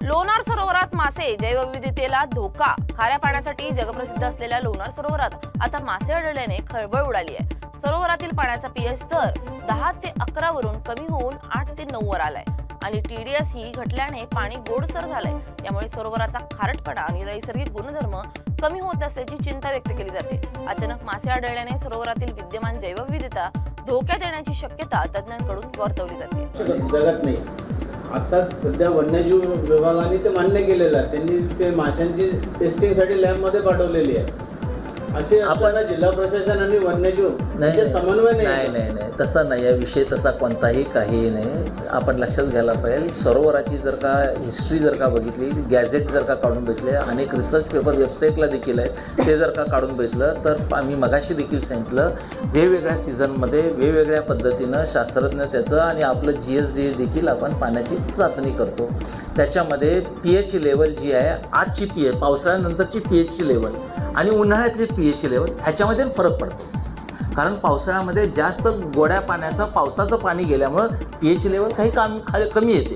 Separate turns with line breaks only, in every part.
लोणार सरोवरात मासे जैवविविधतेला धोका। खाऱ्या पाण्यासाठी जगप्रसिद्ध असलेल्या लोणार सरोवरात आता मासे आढळल्याने खळबळ उडाली आहे। सरोवरातील पाण्याचा पीएच स्तर 10 ते 11 वरून कमी होऊन 8 ते 9 वर आलाय आणि टीडीएस ही घटल्याने पाणी गोडसर झालंय। यामुळे सरोवराचा खारटपणा आणि नैसर्गिक गुणधर्म कमी होत असल्याची चिंता व्यक्त केली जाते। अचानक मासे आढळल्याने सरोवरातील विद्यमान जैवविविधता धोक्यात येण्याची शक्यता तज्ञांकडून वर्तवली जाते।
जगत नाही आता सध्या वन्यजीव विभागाने ते मान्य केलेलं आहे। त्यांनी ते माशांची टेस्टिंगसाठी लॅबमध्ये पाठवलेली आहे। असे असताना जिल्हा प्रशासन आणि वन्यजीव यांचे समन्वय
नाही तसा नाही आहे विषय, तसा कोणताही काही नाही। आपण लक्षात घ्यायला पाहिजे, सरोवराची जर का हिस्ट्री जर का बघितली, गॅझेट जर का काढून बघितले, अनेक रिसर्च पेपर वेबसाईटला देखील आहे, ते जर का काढून बघितलं तर आम्ही मगाशी देखील सांगितलं, वेगवेगळ्या सीझनमध्ये वेगवेगळ्या पद्धतीनं शास्त्रज्ञ त्याचं आणि आपलं GSD देखील आपण पाण्याची चाचणी करतो। त्याच्यामध्ये पीएच लेवल जी आहे, आजची पीएच पावसाळ्यानंतरची पीएचची लेवल आणि उन्हाळ्यातली पीएच लेवल ह्याच्यामध्ये फरक पडतो। कारण पावसाळ्यामध्ये जास्त गोड्या पाण्याचं पावसाचं पाणी गेल्यामुळं पीएच लेवल काही कमी येते।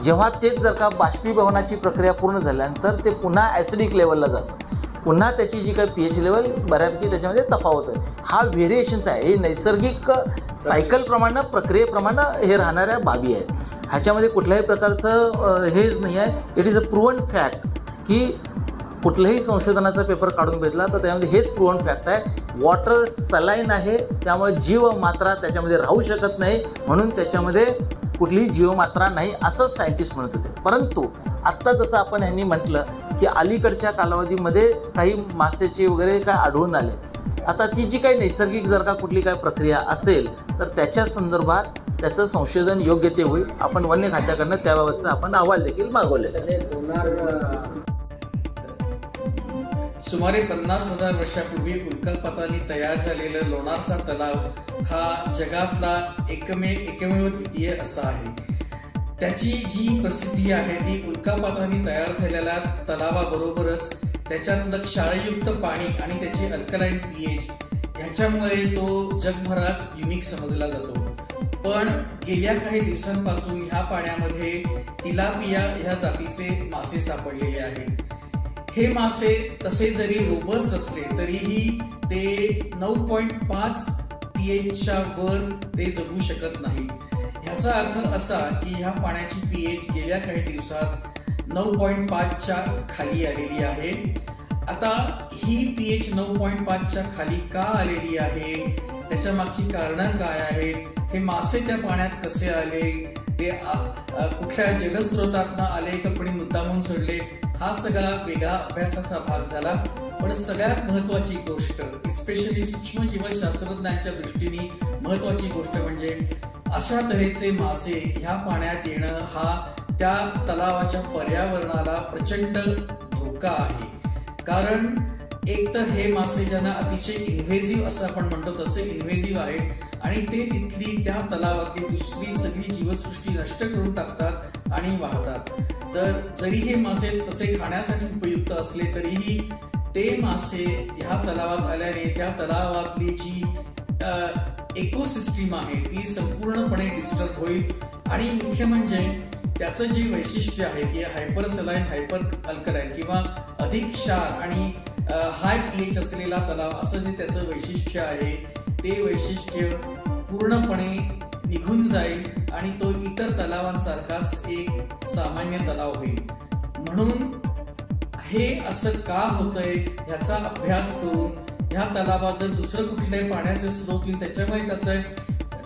जेव्हा तेच जर का बाष्पीभवनाची प्रक्रिया पूर्ण झाल्यानंतर ते पुन्हा ॲसिडिक लेवलला जातं, पुन्हा त्याची जी काही पीएच लेवल बऱ्यापैकी त्याच्यामध्ये तफावत आहे। हा व्हेरिएशनचा आहे, हे नैसर्गिक सायकलप्रमाणे प्रक्रियेप्रमाणे हे राहणाऱ्या बाबी आहेत। ह्याच्यामध्ये कुठल्याही प्रकारचं हेच नाही आहे। It is a proven fact की कुठल्याही संशोधनाचा पेपर काढून घेतला तर त्यामध्ये हेच प्रूव्हन फॅक्ट आहे, वॉटर सलाईन आहे, त्यामुळे जीवमात्रा त्याच्यामध्ये राहू शकत नाही, म्हणून त्याच्यामध्ये कुठलीही जीवमात्रा नाही असं सायंटिस्ट म्हणत होते। परंतु आत्ता जसं आपण ह्यांनी म्हटलं की अलीकडच्या कालावधीमध्ये काही मासेचे वगैरे काय आढळून आले, आता ती जी काही नैसर्गिक जर का कुठली काय प्रक्रिया असेल तर त्याच्या संदर्भात त्याचं संशोधन योग्य ते होईल। आपण वन्य खात्याकडनं त्याबाबतचा आपण अहवाल देखील मागवले।
सुमारे 50,000 वर्षापूर्वी उल्कापाताने तयार झालेला लोणारचा तलाव हा जगातला एकमेव द्वितीय असा आहे। त्याची जी प्रसिद्धी आहे ती उल्कापाताने तयार झालेल्या तलावाबरोबरच त्याच्यातलं क्षारयुक्त पाणी आणि त्याचे अल्कलाईन पीएच ह्याच्यामुळे तो जगभरात युनिक समजला जातो। पण गेल्या काही दिवसांपासून ह्या पाण्यामध्ये तिलापिया ह्या जातीचे मासे सापडलेले आहेत। हे मासे तसे जरी रोबस्ट असले तरीही ते 9.5 पीएचच्या वर ते जगू शकत नाही। ह्याचा अर्थ असा की ह्या पाण्याची पीएच गेल्या काही दिवसात 9.5च्या खाली आलेली आहे। आता ही पीएच 9.5च्या खाली का आलेली आहे, त्याच्या मागची कारणं काय आहेत, हे मासे त्या पाण्यात कसे आले, ते कुठल्या जलस्रोतातनं आले का कोणी मुद्दामून सोडले, हा सगळा वेगळा अभ्यासाचा भाग झाला। पण सगळ्यात महत्वाची गोष्ट, स्पेशली सूक्ष्मजीवशास्त्रज्ञांच्या दृष्टीने महत्वाची गोष्ट म्हणजे अशा तऱ्हेचे मासे ह्या पाण्यात येणं हा त्या तलावाच्या पर्यावरणाला प्रचंड धोका आहे। कारण एक तर हे मासे ज्यांना अतिशय इन्व्हेजिव्ह असं आपण म्हणतो तसे इन्व्हेजिव्ह आहेत आणि ते तिथली त्या तलावातली दुसरी सगळी जीवसृष्टी नष्ट करून टाकतात आणि वाहतात। तर जरी हे मासे तसे खाण्यासाठी उपयुक्त असले तरीही ते मासे ह्या तलावात आल्याने त्या तलावातली जी इकोसिस्टीम आहे ती संपूर्णपणे डिस्टर्ब होईल आणि मुख्य म्हणजे त्याचं जे वैशिष्ट्य आहे की हायपर सलाईन, हायपर अल्कलाईन किंवा अधिक क्षार आणि हाय पीएच असलेला तलाव असं जे त्याचं वैशिष्ट्य आहे ते वैशिष्ट्य पूर्णपणे निघून जाईल आणि तो इतर तलावांसारखाच एक सामान्य तलाव होईल। म्हणून हे असं का होतंय ह्याचा अभ्यास करून ह्या तलावात जर दुसरं कुठल्याही पाण्याचे स्रोत येईल त्याच्यामुळे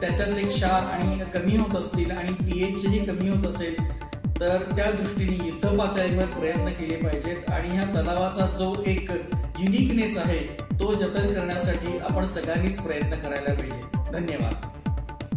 त्याच्यातले क्षार आणि कमी होत असतील आणि पीएचही कमी होत असेल तर त्या दृष्टीने युद्धपातळीवर प्रयत्न केले पाहिजेत आणि ह्या तलावाचा जो एक युनिकनेस आहे तो जतन करण्यासाठी आपण सगळ्यांनीच प्रयत्न करायला पाहिजे। धन्यवाद।